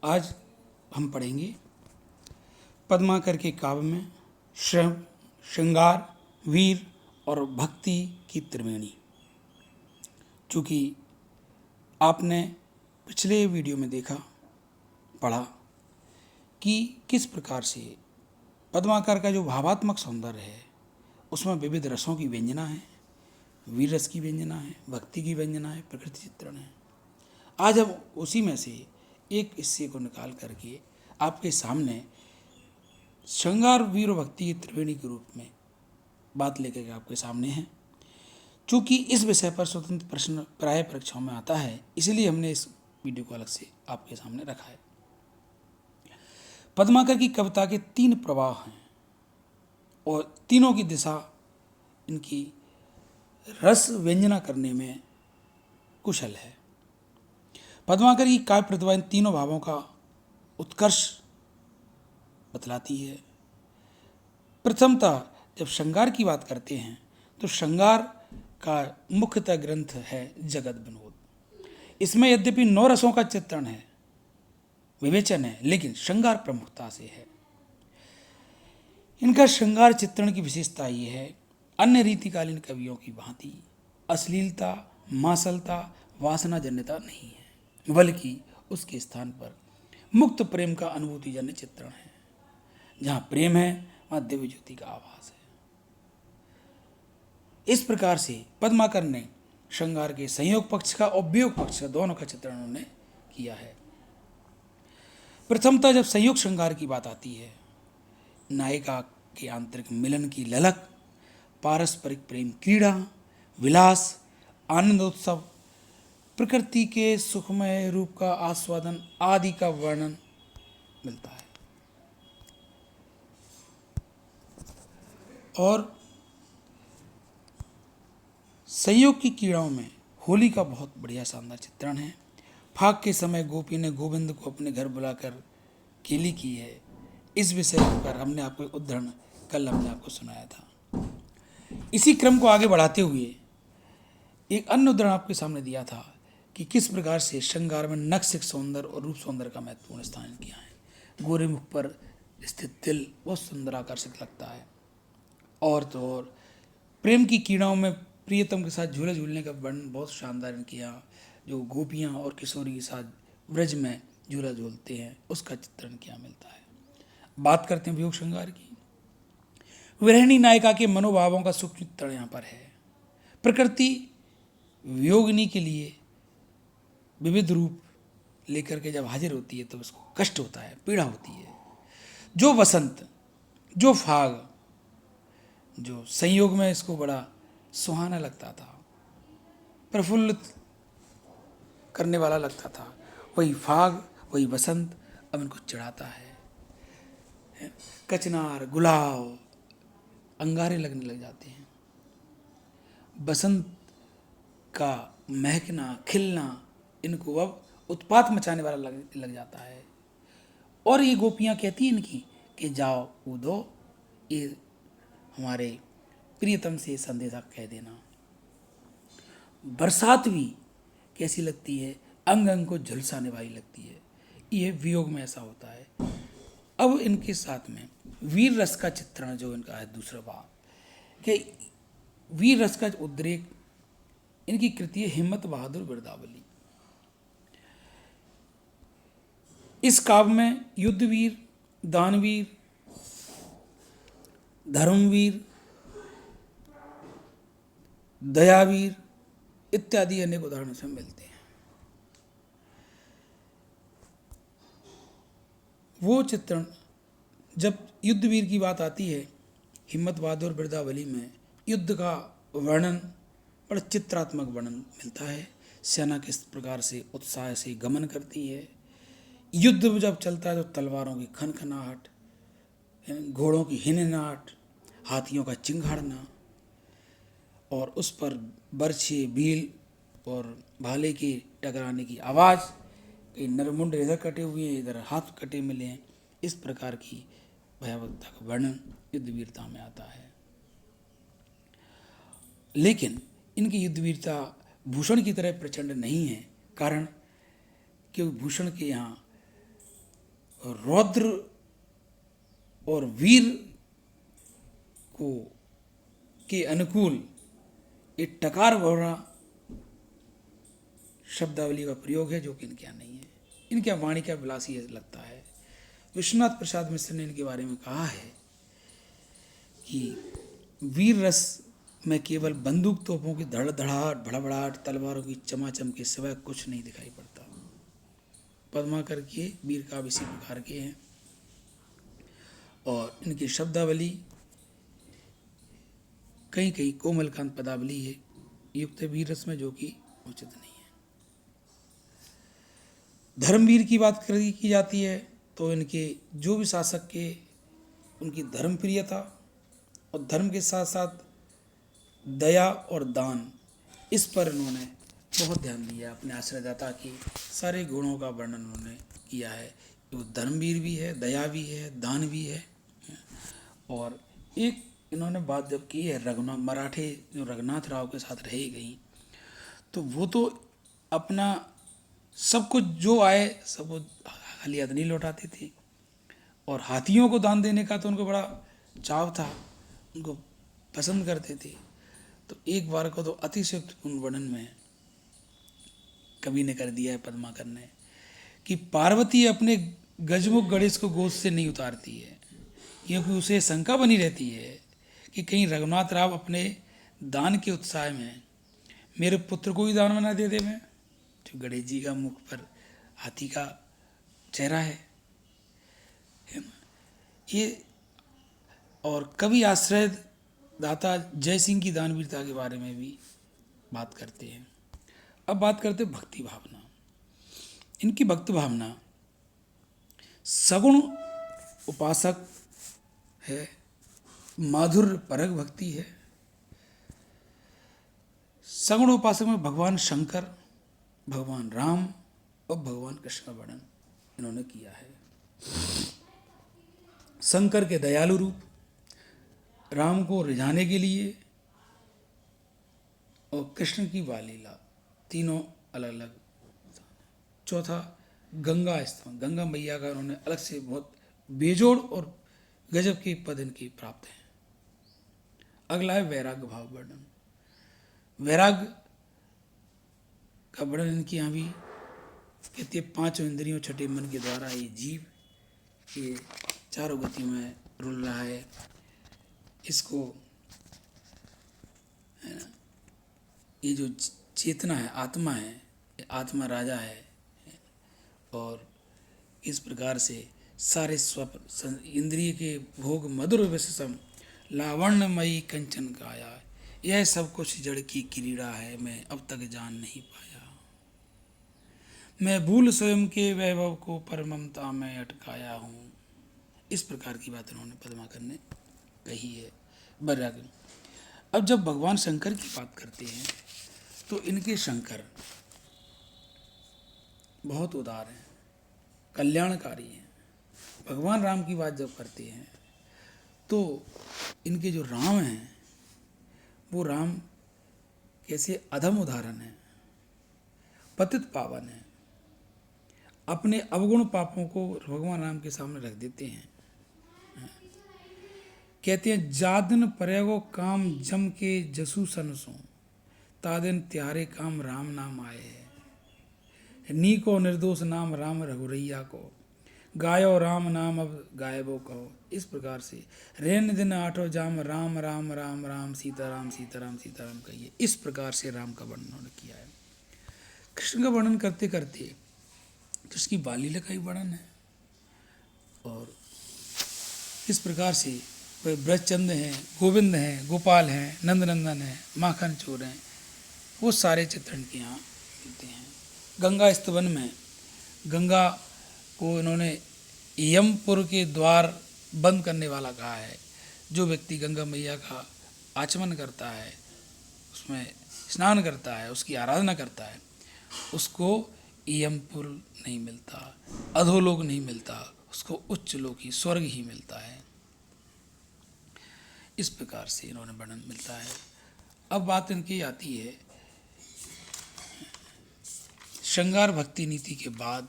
आज हम पढ़ेंगे पद्माकर के काव्य में श्रम, श्रृंगार, वीर और भक्ति की त्रिवेणी। चूँकि आपने पिछले वीडियो में देखा, पढ़ा कि किस प्रकार से पद्माकर का जो भावात्मक सौंदर्य है उसमें विविध रसों की व्यंजना है, वीर रस की व्यंजना है, भक्ति की व्यंजना है, प्रकृति चित्रण है। आज हम उसी में से एक हिस्से को निकाल करके आपके सामने श्रृंगार, वीर और भक्ति की त्रिवेणी के रूप में बात लेकर के आपके सामने है। चूँकि इस विषय पर स्वतंत्र प्रश्न प्राय परीक्षाओं में आता है, इसलिए हमने इस वीडियो को अलग से आपके सामने रखा है। पद्माकर की कविता के 3 प्रवाह हैं और तीनों की दिशा इनकी रस व्यंजना करने में कुशल है। पद्माकर की काव्य प्रतिभा इन तीनों भावों का उत्कर्ष बतलाती है। प्रथमतः जब श्रृंगार की बात करते हैं तो श्रृंगार का मुख्यतः ग्रंथ है जगत विनोद। इसमें यद्यपि 9 रसों का चित्रण है, विवेचन है, लेकिन श्रृंगार प्रमुखता से है। इनका श्रृंगार चित्रण की विशेषता ये है, अन्य रीतिकालीन कवियों की भांति अश्लीलता, मासलता, वासनाजन्यता नहीं है, बल्कि उसके स्थान पर मुक्त प्रेम का अनुभूतिजन्य चित्रण है। जहाँ प्रेम है वहाँ दिव्य ज्योति का आभास है। इस प्रकार से पद्माकर ने श्रृंगार के संयोग पक्ष का और वियोग पक्ष का दोनों का चित्रण उन्होंने किया है। प्रथमतः जब संयोग श्रृंगार की बात आती है, नायिका के आंतरिक मिलन की ललक, पारस्परिक प्रेम क्रीड़ा, विलास, आनंदोत्सव, प्रकृति के सुखमय रूप का आस्वादन आदि का वर्णन मिलता है। और संयोग की क्रीड़ाओं में होली का बहुत बढ़िया शानदार चित्रण है। फाग के समय गोपी ने गोविंद को अपने घर बुलाकर केली की है। इस विषय पर हमने आपको उदाहरण कल हमने आपको सुनाया था। इसी क्रम को आगे बढ़ाते हुए एक अन्य उदाहरण आपके सामने दिया था कि किस प्रकार से श्रृंगार में नक्सिक सौंदर्य और रूप सौंदर्य का महत्वपूर्ण स्थान किया है। गोरे मुख पर स्थित तिल बहुत सुंदर आकर्षक लगता है। और तो और प्रेम की क्रीड़ाओं में प्रियतम के साथ झूले झूलने का वर्णन बहुत शानदार इनके यहाँ, जो गोपियाँ और किशोरी के साथ ब्रज में झूला झूलते हैं, उसका चित्रण किया मिलता है। बात करते हैं वियोग श्रृंगार की। विरहिणी नायिका के मनोभावों का सूक्ष्म चित्रण यहाँ पर है। प्रकृति वियोगिनी के लिए विविध रूप लेकर के जब हाजिर होती है तो उसको कष्ट होता है, पीड़ा होती है। जो वसंत, जो फाग, जो संयोग में इसको बड़ा सुहाना लगता था, प्रफुल्लित करने वाला लगता था, वही फाग, वही वसंत अब इनको चिढ़ाता है। कचनार, गुलाब, अंगारे लगने लग जाते हैं। बसंत का महकना, खिलना इनको अब उत्पात मचाने वाला लग जाता है। और ये गोपियाँ कहती हैं इनकी कि जाओ कूदो, ये हमारे प्रियतम से संदेशा कह देना। बरसात भी कैसी लगती है, अंग अंग को झुलसाने वाली लगती है। ये वियोग में ऐसा होता है। अब इनके साथ में वीर रस का चित्रण जो इनका है दूसरा भाग, कि वीर रस का उद्रेक इनकी कृति है हिम्मत बहादुर बिरदावली। इस काव्य में युद्धवीर, दानवीर, धर्मवीर, दयावीर इत्यादि अनेक उदाहरण से मिलते हैं। वो चित्रण जब युद्धवीर की बात आती है, हिम्मत बहादुर बिरदावली में युद्ध का वर्णन, बड़ा चित्रात्मक वर्णन मिलता है। सेना किस प्रकार से उत्साह से गमन करती है। युद्ध जब चलता है तो तलवारों की खनखनाहट, घोड़ों की हिनहनाहट, हाथियों का चिंघाड़ना और उस पर बर्छे, बील और भाले के टकराने की आवाज़, कहीं नरमुंड इधर कटे हुए हैं, इधर हाथ कटे मिले हैं। इस प्रकार की भयावहता का वर्णन युद्धवीरता में आता है। लेकिन इनकी युद्धवीरता भूषण की तरह प्रचंड नहीं है। कारण कि भूषण के यहाँ रौद्र और वीर को के अनुकूल एक टकार भरा शब्दावली का प्रयोग है, जो कि इनके यहाँ नहीं है। इनके यहाँ वाणी का विलासी लगता है। विश्वनाथ प्रसाद मिश्र ने इनके बारे में कहा है कि वीर रस में केवल बंदूक तोपों की धड़धड़ाहट, भड़बड़ाहट, तलवारों की चमाचम के सिवाय कुछ नहीं दिखाई पड़ता। पद्माकर के वीर काव्य इसी प्रकार के हैं और इनकी शब्दावली कहीं कहीं कोमलकांत पदावली है युक्त वीर रस में, जो कि उचित नहीं है। धर्मवीर की बात की जाती है तो इनके जो भी शासक के उनकी धर्मप्रियता और धर्म के साथ साथ दया और दान, इस पर इन्होंने बहुत ध्यान दिया। अपने आश्रयदाता की सारे गुणों का वर्णन उन्होंने किया है। वो धर्मवीर भी है, दया भी है, दान भी है। और एक इन्होंने बात जब की है मराठे जो रघुनाथ राव के साथ रही गई, तो वो तो अपना सब कुछ जो आए सब वो खाली हाथ नहीं लौटाते थे और हाथियों को दान देने का तो उनको बड़ा चाव था, उनको पसंद करते थे। तो एक बार को तो अतिशयोक्तिपूर्ण वर्णन में कवि ने कर दिया है, पद्माकर ने, कि पार्वती अपने गजमुख गणेश को गोद से नहीं उतारती है, क्योंकि उसे शंका बनी रहती है कि कहीं रघुनाथ राव अपने दान के उत्साह में मेरे पुत्र को ही दान बना दे दे। मैं जो गणेश जी का मुख पर हाथी का चेहरा है ना ये। और कवि आश्रय दाता जय सिंह की दानवीरता के बारे में भी बात करते हैं। अब बात करते हैं भक्ति भावना। इनकी भक्ति भावना सगुण उपासक है, माधुर्य परक भक्ति है। सगुण उपासक में भगवान शंकर, भगवान राम और भगवान कृष्ण का वर्णन इन्होंने किया है। शंकर के दयालु रूप, राम को रिझाने के लिए, और कृष्ण की बालीला, तीनों अलग अलग। चौथा गंगा स्तवन, गंगा मैया का उन्होंने अलग से बहुत बेजोड़ और गजब के पद इनके प्राप्त हैं। अगला है वैराग्य भाव वर्णन। वैराग्य का वर्णन इनके यहाँ भी कहती है, पांचों इंद्रियों छठे मन के द्वारा ये जीव ये चारों गतियों में रुल रहा है। इसको है ना, ये जो चेतना है, आत्मा है, ये आत्मा राजा है। और इस प्रकार से सारे स्वप्न इंद्रिय के भोग मधुर विषम लावण्यमयी कंचन काया, यह सब कुछ जड़ की क्रीड़ा है, मैं अब तक जान नहीं पाया। मैं भूल स्वयं के वैभव को पर ममता में अटकाया हूँ। इस प्रकार की बात उन्होंने पद्माकर ने कही है वैराग्य। अब जब भगवान शंकर की बात करते हैं तो इनके शंकर बहुत उदार हैं, कल्याणकारी हैं। भगवान राम की बात जब करते हैं तो इनके जो राम हैं वो राम कैसे अधम उदाहरण है, पतित पावन है। अपने अवगुण पापों को भगवान राम के सामने रख देते हैं। कहते हैं, जादिन प्रयोगो काम जम के जसु सनसो, तादिन त्यारे काम राम नाम आए है। नी को निर्दोष नाम राम रघुरैया को, गायो राम नाम अब गायबो कहो। इस प्रकार से रेन दिन आठो जाम राम राम राम राम सीताराम सीताराम सीताराम कहिए। इस प्रकार से राम का वर्णन किया है। कृष्ण का वर्णन करते करते कृष्ण की बालीला का ही वर्णन है। और इस प्रकार से वह ब्रजचंद हैं, गोविंद हैं, गोपाल हैं, नंदनंदन हैं, माखन चोर हैं, वो सारे चित्रण के यहाँ मिलते हैं। गंगा स्तवन में गंगा को इन्होंने यमपुर के द्वार बंद करने वाला कहा है। जो व्यक्ति गंगा मैया का आचमन करता है, उसमें स्नान करता है, उसकी आराधना करता है, उसको यमपुर नहीं मिलता, अधोलोक नहीं मिलता, उसको उच्च लोक ही स्वर्ग ही मिलता है। इस प्रकार से इन्होंने वर्णन मिलता है। अब बात इनकी आती है श्रृंगार भक्ति नीति के बाद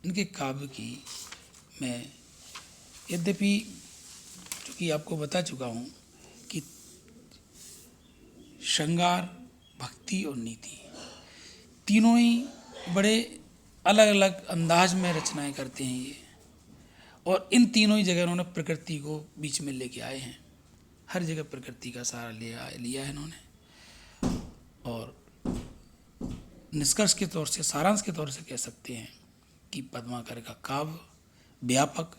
इनके काव्य की में, यद्यपि चूँकि आपको बता चुका हूँ कि श्रृंगार, भक्ति और नीति तीनों ही बड़े अलग अलग अंदाज में रचनाएं करते हैं ये, और इन तीनों ही जगह उन्होंने प्रकृति को बीच में लेके आए हैं। हर जगह प्रकृति का सहारा लिया है इन्होंने। और निष्कर्ष के तौर से, सारांश के तौर से कह सकते हैं कि पद्माकर का काव्य व्यापक,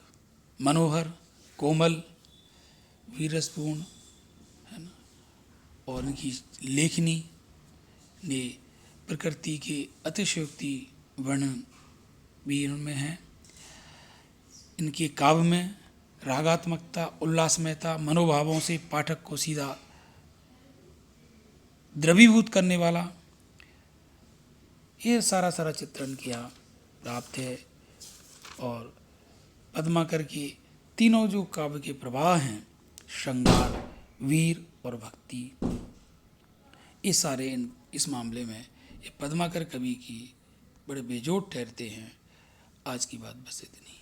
मनोहर, कोमल, वीरसपूर्ण है ना, और इनकी लेखनी ने प्रकृति के अतिशयोक्ति वर्णन भी इनमें है। इनके काव्य में रागात्मकता, उल्लासमयता, मनोभावों से पाठक को सीधा द्रवीभूत करने वाला ये सारा चित्रण किया प्राप्त है। और पद्माकर के तीनों जो काव्य के प्रवाह हैं, श्रृंगार, वीर और भक्ति, ये सारे इस मामले में ये पद्माकर कवि की बड़े बेजोड़ ठहरते हैं। आज की बात बस इतनी।